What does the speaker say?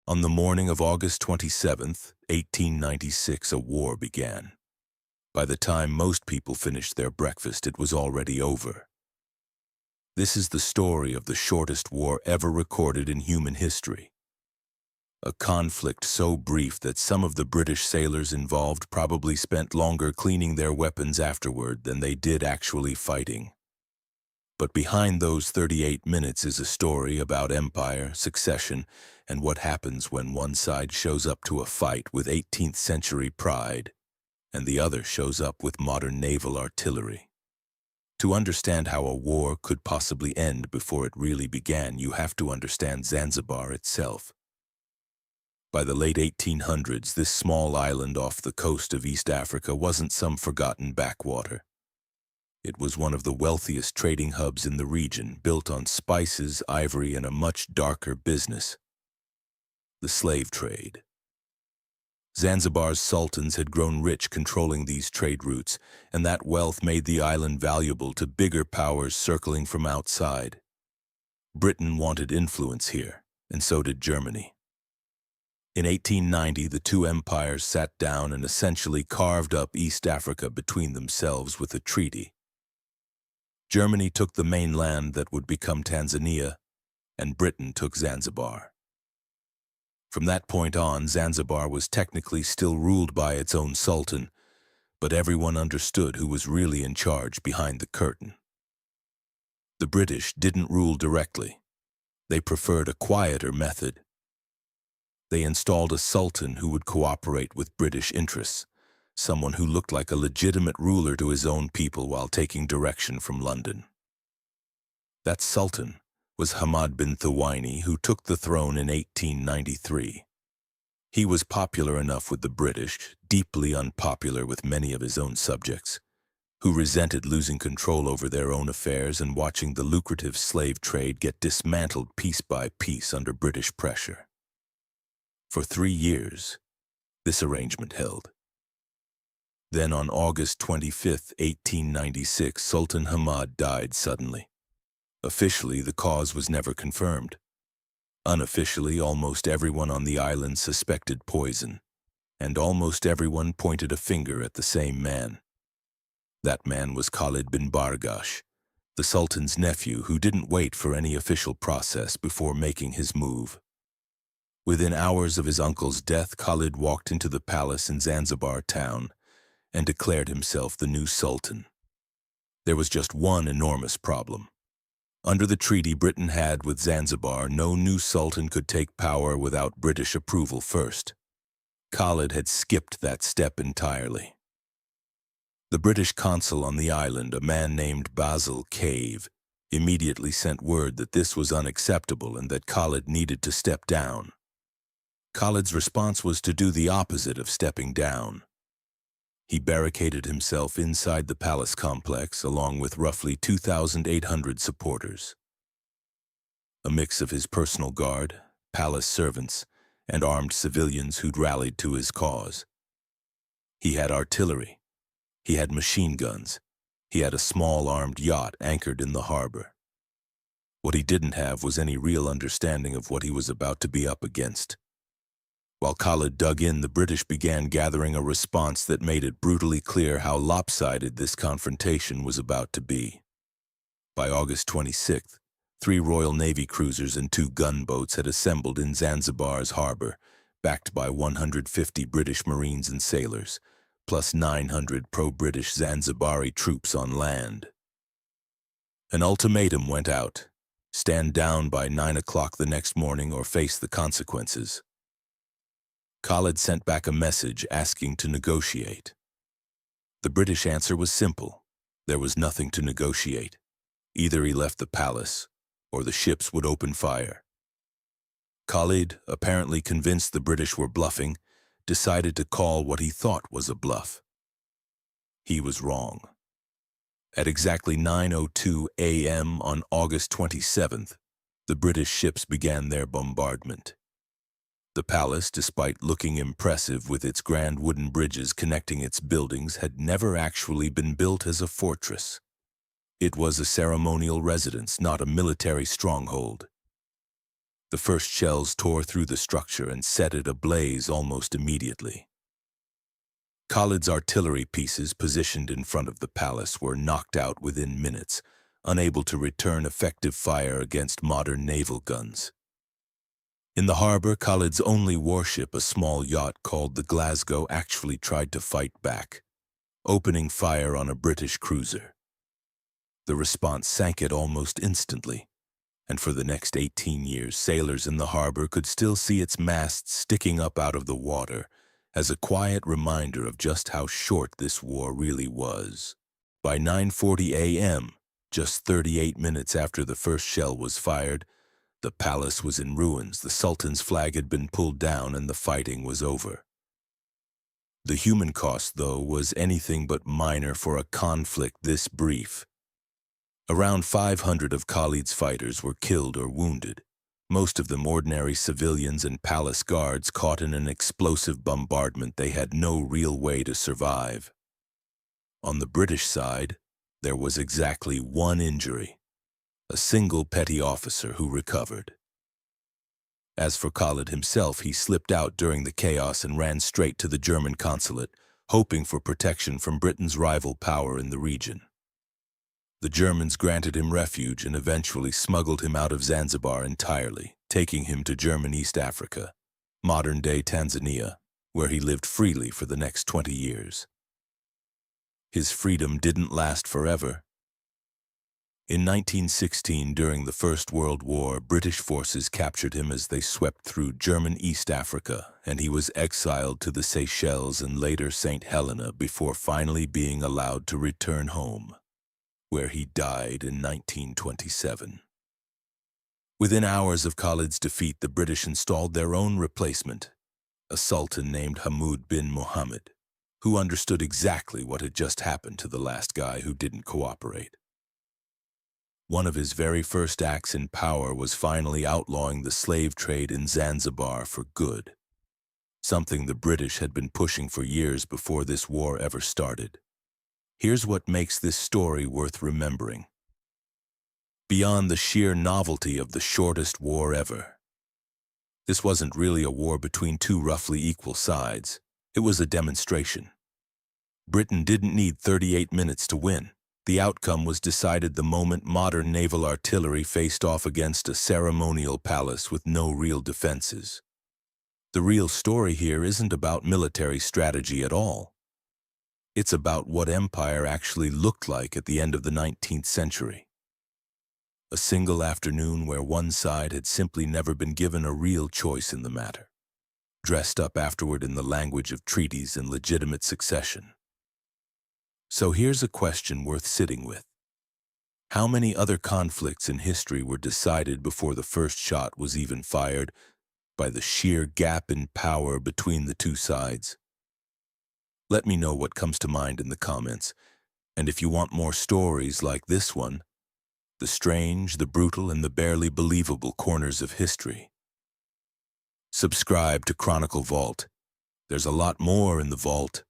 On the morning of August 27th, 1896, a war began. By the time most people finished their breakfast, it was already over. This is the story of the shortest war ever recorded in human history. A conflict so brief that some of the British sailors involved probably spent longer cleaning their weapons afterward than they did actually fighting. But behind those 38 minutes is a story about empire, succession, and what happens when one side shows up to a fight with 18th century pride, and the other shows up with modern naval artillery. To understand how a war could possibly end before it really began, you have to understand Zanzibar itself. By the late 1800s, this small island off the coast of East Africa wasn't some forgotten backwater. It was one of the wealthiest trading hubs in the region, built on spices, ivory, and a much darker business: the slave trade. Zanzibar's sultans had grown rich controlling these trade routes, and that wealth made the island valuable to bigger powers circling from outside. Britain wanted influence here, and so did Germany. In 1890, the two empires sat down and essentially carved up East Africa between themselves with a treaty. Germany took the mainland that would become Tanzania, and Britain took Zanzibar. From that point on, Zanzibar was technically still ruled by its own sultan, but everyone understood who was really in charge behind the curtain. The British didn't rule directly. They preferred a quieter method. They installed a sultan who would cooperate with British interests, someone who looked like a legitimate ruler to his own people while taking direction from London. That sultan was Hamad bin Thuwaini, who took the throne in 1893. He was popular enough with the British, deeply unpopular with many of his own subjects, who resented losing control over their own affairs and watching the lucrative slave trade get dismantled piece by piece under British pressure. For 3 years, this arrangement held. Then on August 25, 1896, Sultan Hamad died suddenly. Officially, the cause was never confirmed. Unofficially, almost everyone on the island suspected poison, and almost everyone pointed a finger at the same man. That man was Khalid bin Barghash, the Sultan's nephew, who didn't wait for any official process before making his move. Within hours of his uncle's death, Khalid walked into the palace in Zanzibar town and declared himself the new sultan. There was just one enormous problem. Under the treaty Britain had with Zanzibar, no new sultan could take power without British approval first. Khalid had skipped that step entirely. The British consul on the island, a man named Basil Cave, immediately sent word that this was unacceptable and that Khalid needed to step down. Khalid's response was to do the opposite of stepping down. He barricaded himself inside the palace complex along with roughly 2,800 supporters. A mix of his personal guard, palace servants, and armed civilians who'd rallied to his cause. He had artillery. He had machine guns. He had a small armed yacht anchored in the harbor. What he didn't have was any real understanding of what he was about to be up against. While Khalid dug in, the British began gathering a response that made it brutally clear how lopsided this confrontation was about to be. By August 26th, 3 Royal Navy cruisers and 2 gunboats had assembled in Zanzibar's harbor, backed by 150 British Marines and sailors, plus 900 pro-British Zanzibari troops on land. An ultimatum went out: stand down by 9 o'clock the next morning or face the consequences. Khalid sent back a message asking to negotiate. The British answer was simple: there was nothing to negotiate. Either he left the palace, or the ships would open fire. Khalid, apparently convinced the British were bluffing, decided to call what he thought was a bluff. He was wrong. At exactly 9:02 a.m. on August 27th, the British ships began their bombardment. The palace, despite looking impressive with its grand wooden bridges connecting its buildings, had never actually been built as a fortress. It was a ceremonial residence, not a military stronghold. The first shells tore through the structure and set it ablaze almost immediately. Khalid's artillery pieces positioned in front of the palace were knocked out within minutes, unable to return effective fire against modern naval guns. In the harbor, Khalid's only warship, a small yacht called the Glasgow, actually tried to fight back, opening fire on a British cruiser. The response sank it almost instantly, and for the next 18 years, sailors in the harbor could still see its masts sticking up out of the water as a quiet reminder of just how short this war really was. By 9:40 a.m., just 38 minutes after the first shell was fired, the palace was in ruins, the Sultan's flag had been pulled down, and the fighting was over. The human cost, though, was anything but minor for a conflict this brief. Around 500 of Khalid's fighters were killed or wounded, most of them ordinary civilians and palace guards caught in an explosive bombardment they had no real way to survive. On the British side, there was exactly one injury, a single petty officer who recovered. As for Khalid himself, he slipped out during the chaos and ran straight to the German consulate, hoping for protection from Britain's rival power in the region. The Germans granted him refuge and eventually smuggled him out of Zanzibar entirely, taking him to German East Africa, modern-day Tanzania, where he lived freely for the next 20 years. His freedom didn't last forever. In 1916, during the First World War, British forces captured him as they swept through German East Africa, and he was exiled to the Seychelles and later St. Helena before finally being allowed to return home, where he died in 1927. Within hours of Khalid's defeat, the British installed their own replacement, a sultan named Hamad bin Muhammad, who understood exactly what had just happened to the last guy who didn't cooperate. One of his very first acts in power was finally outlawing the slave trade in Zanzibar for good, something the British had been pushing for years before this war ever started. Here's what makes this story worth remembering. Beyond the sheer novelty of the shortest war ever, this wasn't really a war between two roughly equal sides. It was a demonstration. Britain didn't need 38 minutes to win. The outcome was decided the moment modern naval artillery faced off against a ceremonial palace with no real defenses. The real story here isn't about military strategy at all. It's about what empire actually looked like at the end of the 19th century. A single afternoon where one side had simply never been given a real choice in the matter, dressed up afterward in the language of treaties and legitimate succession. So here's a question worth sitting with. How many other conflicts in history were decided before the first shot was even fired by the sheer gap in power between the two sides? Let me know what comes to mind in the comments, and if you want more stories like this one, the strange, the brutal, and the barely believable corners of history, subscribe to Chronicle Vault. There's a lot more in the vault.